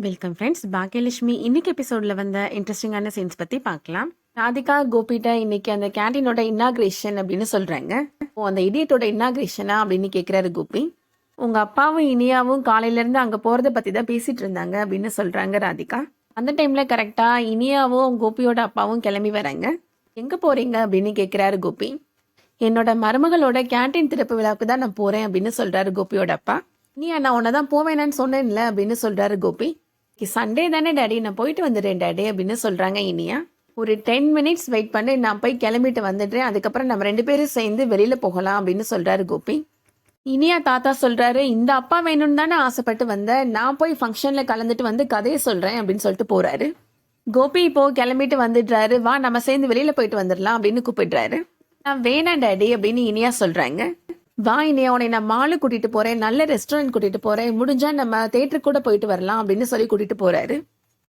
Welcome friends. Baakiyalakshmi இன்னைக்கு எபிசோட்ல வந்த இன்ட்ரெஸ்டிங்கான சீன்ஸ் பத்தி பார்க்கலாம். ராதிகா கோபிட்ட இன்னைக்கு அந்த கேண்டீனோட இன்னாகிரேஷன் அப்படின்னு சொல்றாங்க. அந்த இடியட்டோட இன்னாகிரேஷனா அப்படின்னு கேட்கிறாரு கோபி. உங்க அப்பாவும் இனியாவும் காலையில இருந்து அங்க போறத பத்தி தான் பேசிட்டு இருந்தாங்க அப்படின்னு சொல்றாங்க ராதிகா. அந்த டைம்ல கரெக்டா இனியாவும் கோபியோட அப்பாவும் கிளம்பி வராங்க. எங்க போறீங்க அப்படின்னு கேட்கிறாரு கோபி. என்னோட மருமகளோட கேண்டீன் திறப்பு விழாவுக்கு தான் நான் போறேன் அப்படின்னு சொல்றாரு கோபியோட அப்பா. இனியா, நான் உன்னதான் போவேனான்னு சொன்னேன்ல அப்படின்னு சொல்றாரு கோபி. சண்டே தானே டாடி, நான் போயிட்டு வந்துடுறேன் டாடி அப்படின்னு சொல்றாங்க இனியா. ஒரு 10 மினிட்ஸ் வெயிட் பண்ணி நான் போய் கிளம்பிட்டு வந்துடுறேன், அதுக்கப்புறம் நம்ம 2 பேரும் சேர்ந்து வெளியில போகலாம் அப்படின்னு சொல்றாரு கோபி. இனியா தாத்தா சொல்றாரு, இந்த அப்பா வேணும்னு தானே ஆசைப்பட்டு வந்த, நான் போய் ஃபங்க்ஷன்ல கலந்துட்டு வந்து கதையை சொல்றேன் அப்படின்னு சொல்லிட்டு போறாரு. கோபி இப்போ கிளம்பிட்டு வந்துடுறாரு. வா நம்ம சேர்ந்து வெளியில போயிட்டு வந்துடலாம் அப்படின்னு கூப்பிடுறாரு. நான் வேணாம் டாடி அப்படின்னு இனியா சொல்றாங்க. வா இனியா, உன்னை நான் மாலு கூட்டிட்டு போறேன், நல்ல ரெஸ்டாரண்ட் கூட்டிட்டு போறேன், முடிஞ்சா நம்ம தேட்டருக்கு கூட போயிட்டு வரலாம் அப்படின்னு சொல்லி கூட்டிட்டு போறாரு.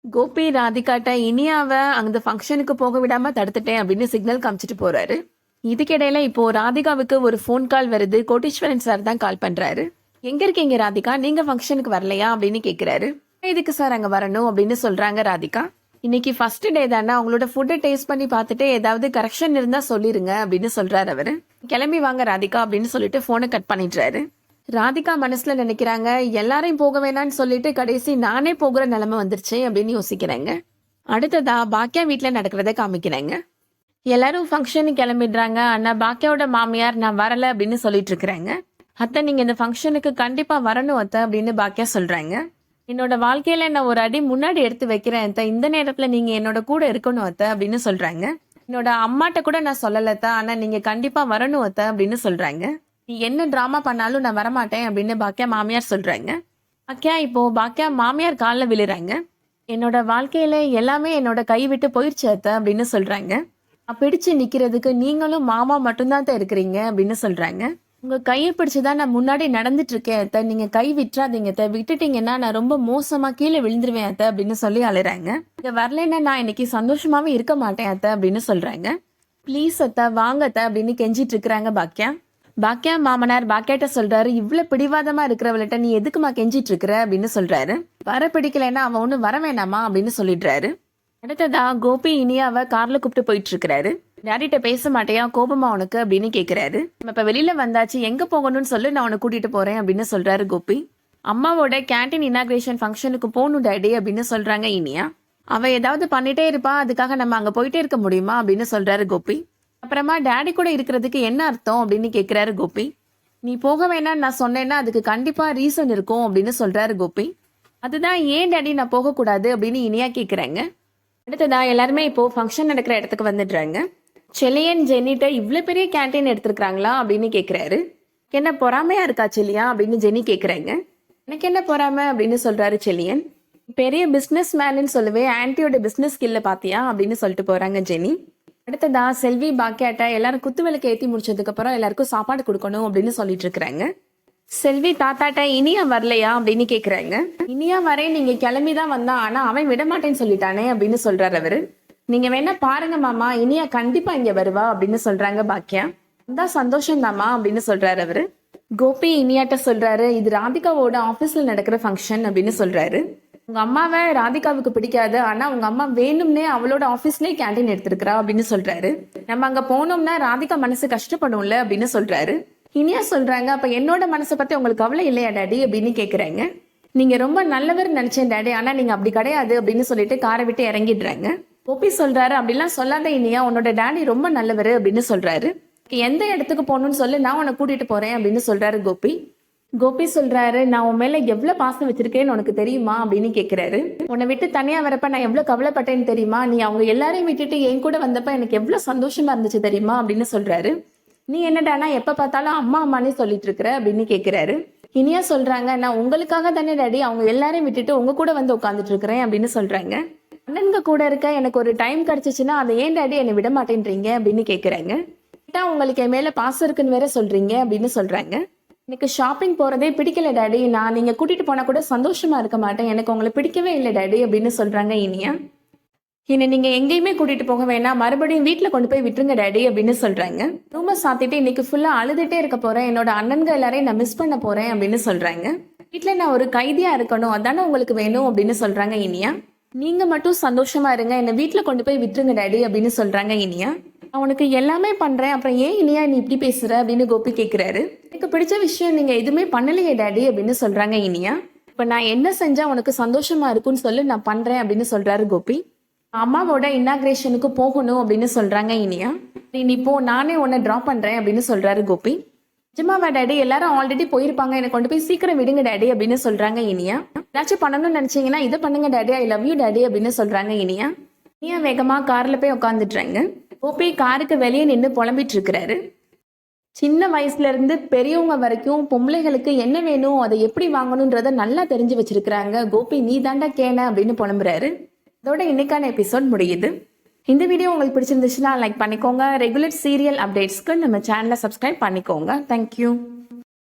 கோபி ராதிகாட்ட இனியாவை அந்த ஃபங்க்ஷனுக்கு போக விடாம தடுத்துட்டேன் அப்படின்னு சிக்னல் காமிச்சிட்டு போறாரு. இதுக்கிடையில இப்போ ராதிகாவுக்கு ஒரு ஃபோன் கால் வருது. கோட்டீஸ்வரன் சார் தான் கால் பண்றாரு. எங்க இருக்கீங்க ராதிகா, நீங்க ஃபங்க்ஷனுக்கு வரலையா அப்படின்னு கேக்குறாரு. இதுக்கு சார் அங்க வரணும் அப்படின்னு சொல்றாங்க ராதிகா. இன்னைக்கு ஃபர்ஸ்ட் டே தானே, அவங்களோட ஃபுட்டை டேஸ்ட் பண்ணி பார்த்துட்டு ஏதாவது கரெக்ஷன் இருந்தா சொல்லிருங்க அப்படின்னு சொல்றாரு அவரு. கிளம்பி வாங்க ராதிகா அப்படின்னு சொல்லிட்டு போனை கட் பண்ணிடுறாரு. ராதிகா மனசுல நினைக்கிறாங்க, எல்லாரையும் போக வேணான்னு சொல்லிட்டு கடைசி நானே போகிற நிலைமை வந்துருச்சு அப்படின்னு யோசிக்கிறாங்க. அடுத்ததா பாக்கியா வீட்டுல நடக்கிறத காமிக்கிறாங்க. எல்லாரும் ஃபங்க்ஷனுக்கு கிளம்பிடுறாங்க. ஆனா பாக்கியாவோட மாமியார் நான் வரல அப்படின்னு சொல்லிட்டு இருக்கிறாங்க. அத்தை, நீங்க இந்த ஃபங்க்ஷனுக்கு கண்டிப்பா வரணும் அத்தை அப்படின்னு பாக்கியா சொல்றாங்க. என்னோட வாழ்க்கையில நான் ஒரு அடி முன்னாடி எடுத்து வைக்கிறேன் அத்தை, இந்த நேரத்துல நீங்க என்னோட கூட இருக்கணும் அத்தை அப்படின்னு சொல்றாங்க. என்னோட அம்மாட்ட கூட நான் சொல்லல அத்தை, ஆனா நீங்க கண்டிப்பா வரணும் அத்தை அப்படின்னு சொல்றாங்க. நீ என்ன டிராமா பண்ணாலும் நான் வரமாட்டேன் அப்படின்னு பாக்கியா மாமியார் சொல்றாங்க. பாக்கியா மாமியார் காலில் விழுறாங்க. என்னோட வாழ்க்கையில எல்லாமே என்னோட கை விட்டு போயிடுச்சு அத்தை அப்படின்னு சொல்றாங்க. பிடிச்சு நிக்கிறதுக்கு நீங்களும் மாமா மட்டும்தான் தான் இருக்கிறீங்க அப்படின்னு சொல்றாங்க. உங்க கையை பிடிச்சுதான் நான் முன்னாடி நடந்துட்டு இருக்கேன் அத்தை, நீங்க கை விட்டுறாதீங்க அத்தை, விட்டுட்டீங்கன்னா நான் ரொம்ப மோசமா கீழே விழுந்துருவேன் அத்தை அப்படின்னு சொல்லி அழுறாங்க. இங்க வரலன்னா நான் இன்னைக்கு சந்தோஷமாவே இருக்க மாட்டேன் அத்தை அப்படின்னு சொல்றாங்க. ப்ளீஸ் அத்தை, வாங்க அத்தை அப்படின்னு கெஞ்சிட்டு இருக்கிறாங்க பாக்கியா மாமனார் பாக்கியாட்ட சொல்றாரு, இவ்வளவு பிடிவாதமா இருக்கிறவள்கிட்ட நீ எதுக்குமா கெஞ்சிட்டு இருக்கிற அப்படின்னு சொல்றாரு. வர பிடிக்கலன்னா அவன் ஒண்ணு வர வேணாமா அப்படின்னு சொல்லிடுறாரு. அடுத்ததா கோபி இனியாவை கார்ல கூப்பிட்டு போயிட்டு இருக்கிறாரு. டாடிட்ட பேச மாட்டேயா, கோபமா உனக்கு அப்படின்னு கேக்குறாரு. நம்ம இப்ப வெளியில வந்தாச்சு, எங்க போகணும்னு சொல்லி நான் உன்னை கூட்டிட்டு போறேன் அப்படின்னு சொல்றாரு கோபி. அம்மாவோட கேண்டீன் இனாகிரேஷன் ஃபங்க்ஷனுக்கு போகணும் டாடி அப்படின்னு சொல்றாங்க இனியா. அவ ஏதாவது பண்ணிட்டே இருப்பா, அதுக்காக நம்ம அங்க போயிட்டே இருக்க முடியுமா அப்படின்னு சொல்றாரு கோபி. அப்புறமா டாடி கூட இருக்கிறதுக்கு என்ன அர்த்தம் அப்படின்னு கேக்குறாரு கோபி. நீ போக வேணான்னு நான் சொன்னேன்னா அதுக்கு கண்டிப்பா ரீசன் இருக்கும் அப்படின்னு சொல்றாரு கோபி. அதுதான் ஏன் டாடி நான் போகக்கூடாது அப்படின்னு இனியா கேக்குறாங்க. அடுத்ததா எல்லாருமே இப்போ ஃபங்க்ஷன் நடக்கிற இடத்துக்கு வந்துடுறாங்க. செலியன் ஜெனிட்ட இவ்வளோ பெரிய கேண்டீன் எடுத்துருக்காங்களா அப்படின்னு கேட்குறாரு. என்ன பொறாமையா இருக்கா செல்லியா அப்படின்னு ஜெனி கேட்குறாங்க. எனக்கு என்ன பொறாமை அப்படின்னு சொல்றாரு செலியன். பெரிய பிஸ்னஸ் மேனுன்னு சொல்லுவேன், ஆன்டியோட பிஸ்னஸ் ஸ்கில்ல பாத்தியா அப்படின்னு சொல்லிட்டு போறாங்க ஜெனி. அடுத்ததா செல்வி பாக்கியாட்ட எல்லாரும் குத்துவிளக்கு ஏற்றி முடிச்சதுக்கு அப்புறம் எல்லாருக்கும் சாப்பாடு கொடுக்கணும் அப்படின்னு சொல்லிட்டு இருக்கிறாங்க. செல்வி தாத்தாட்ட இனியா வரலையா அப்படின்னு கேக்குறாங்க. இனியா வரேன், நீங்க கிளம்பிதான் வந்தா, ஆனா அவன் விட மாட்டேன்னு சொல்லிட்டானே அப்படின்னு சொல்றாரு அவரு. நீங்க வேணா பாருங்க மாமா, இனியா கண்டிப்பா இங்க வருவா அப்படின்னு சொல்றாங்க பாக்கியா. தான் சந்தோஷம் தாமா அப்படின்னு சொல்றாரு அவரு. கோபி இனியாட்ட சொல்றாரு, இது ராதிகாவோட ஆபீஸ்ல நடக்கிற ஃபங்க்ஷன் அப்படின்னு சொல்றாரு. உங்க அம்மாவை ராதிகாவுக்கு பிடிக்காது, ஆனா உங்க அம்மா வேணும்னே அவளோட ஆபீஸ்லயே கேண்டீன் எடுத்திருக்கிறா அப்படின்னு சொல்றாரு. நம்ம அங்க போனோம்னா ராதிகா மனசு கஷ்டப்படும்ல அப்படின்னு சொல்றாரு. இனியா சொல்றாங்க, அப்ப என்னோட மனசை பத்தி உங்களுக்கு கவலை இல்லையா டாடி அப்படின்னு கேக்குறாங்க. நீங்க ரொம்ப நல்லவர் நினைச்சேன் டாடி, ஆனா நீங்க அப்படி கிடையாது அப்படின்னு சொல்லிட்டு காரை விட்டு இறங்கிடுறாங்க. கோபி சொல்றாரு, அப்படிலாம் சொல்லாத இனியா, உன்னோட டாடி ரொம்ப நல்லவர் அப்படின்னு சொல்றாரு. எந்த இடத்துக்கு போகணும்னு சொல்லி நான் உன்னை கூட்டிட்டு போறேன் அப்படின்னு சொல்றாரு கோபி. கோபி சொல்றாரு, நான் உன் மேல எவ்வளவு பாசம் வச்சிருக்கேன்னு உனக்கு தெரியுமா அப்படின்னு கேக்குறாரு. உன்னை விட்டு தனியா வரப்ப நான் எவ்வளவு கவலைப்பட்டேன்னு தெரியுமா, நீ அவங்க எல்லாரையும் விட்டுட்டு என் கூட வந்தப்ப எனக்கு எவ்வளவு சந்தோஷமா இருந்துச்சு தெரியுமா அப்படின்னு சொல்றாரு. நீ என்னடானா எப்ப பார்த்தாலும் அம்மா அம்மானே சொல்லிட்டு இருக்கிற அப்படின்னு கேக்குறாரு. இனியா சொல்றாங்க, நான் உங்களுக்காக தானே டாடி அவங்க எல்லாரையும் விட்டுட்டு உங்க கூட வந்து உட்காந்துட்டு இருக்கிறேன் அப்படின்னு சொல்றாங்க. அண்ணனுங்க கூட இருக்க எனக்கு ஒரு டைம் கிடைச்சிச்சுன்னா அதை ஏன் டாடி என்னை விட மாட்டேன்றீங்க அப்படின்னு கேக்குறாங்க. உங்களுக்கு என் மேல பாசம் இருக்குன்னு வேற சொல்றீங்க அப்படின்னு சொல்றாங்க. எனக்கு ஷாப்பிங் போறதே பிடிக்கல டாடி, நான் நீங்க கூட்டிட்டு போனா கூட சந்தோஷமா இருக்க மாட்டேன், எனக்கு உங்களை பிடிக்கவே இல்லை டாடி அப்படின்னு சொல்றாங்க இனியா. என்னை நீங்க எங்கேயுமே கூட்டிட்டு போக வேணாம், மறுபடியும் வீட்டுல கொண்டு போய் விட்டுருங்க டாடி அப்படின்னு சொல்றாங்க. ரூமை சாத்திட்டு இன்னைக்கு ஃபுல்லா அழுதுட்டே இருக்க போறேன், என்னோட அண்ணன்கள் எல்லாரையும் நான் மிஸ் பண்ண போறேன் அப்படின்னு சொல்றாங்க. வீட்டில் நான் ஒரு கைதியா இருக்கணும், அதானே உங்களுக்கு வேணும் அப்படின்னு சொல்றாங்க இனியா. நீங்க மட்டும் சந்தோஷமா இருங்க, என்னை வீட்டில் கொண்டு போய் விட்டுருங்க டாடி அப்படின்னு சொல்றாங்க இனியா. நான் உனக்கு எல்லாமே பண்றேன், அப்புறம் ஏன் இனியா நீ இப்படி பேசுற அப்படின்னு கோபி கேட்கிறாரு. எனக்கு பிடிச்ச விஷயம் நீங்க எதுவுமே பண்ணலையே டாடி அப்படின்னு சொல்றாங்க இனியா. இப்ப நான் என்ன செஞ்சா உனக்கு சந்தோஷமா இருக்குன்னு சொல்லி நான் பண்றேன் அப்படின்னு சொல்றாரு கோபி. அம்மாவோட இன்னாகிரேஷனுக்கு போகணும் அப்படின்னு சொல்றாங்க இனியா. நீ போ, நானே உன்னை ட்ராப் பண்றேன் அப்படின்னு சொல்றாரு கோபி. நிஜமாவா டாடி, எல்லாரும் ஆல்ரெடி போயிருப்பாங்க, என்னை கொண்டு போய் சீக்கிரம் விடுங்க டாடி அப்படின்னு சொல்றாங்க இனியா. ஏதாச்சும் பண்ணணும்னு நினைச்சீங்கன்னா இதை பண்ணுங்க daddy, I love you daddy அப்படின்னு சொல்றாங்க இனியா. இனியா வேகமா கார்ல போய் உட்காந்துட்டுறாங்க. கோபி காருக்கு வெளியே நின்று புலம்பிட்டு இருக்கிறாரு. சின்ன வயசுல இருந்து பெரியவங்க வரைக்கும் பொம்பளைகளுக்கு என்ன வேணும், அதை எப்படி வாங்கணும்ன்றத நல்லா தெரிஞ்சு வச்சிருக்கிறாங்க. கோபி நீ தாண்டா கேன அப்படின்னு புலம்புறாரு. அதோட இன்னைக்கான எபிசோட் முடியுது. இந்த வீடியோ உங்களுக்கு பிடிச்சிருந்துச்சுன்னா லைக் பண்ணிக்கோங்க. ரெகுலர் சீரியல் அப்டேட்ஸ்க்கு நம்ம சேனலை சப்ஸ்கிரைப் பண்ணிக்கோங்க. தேங்க்யூ.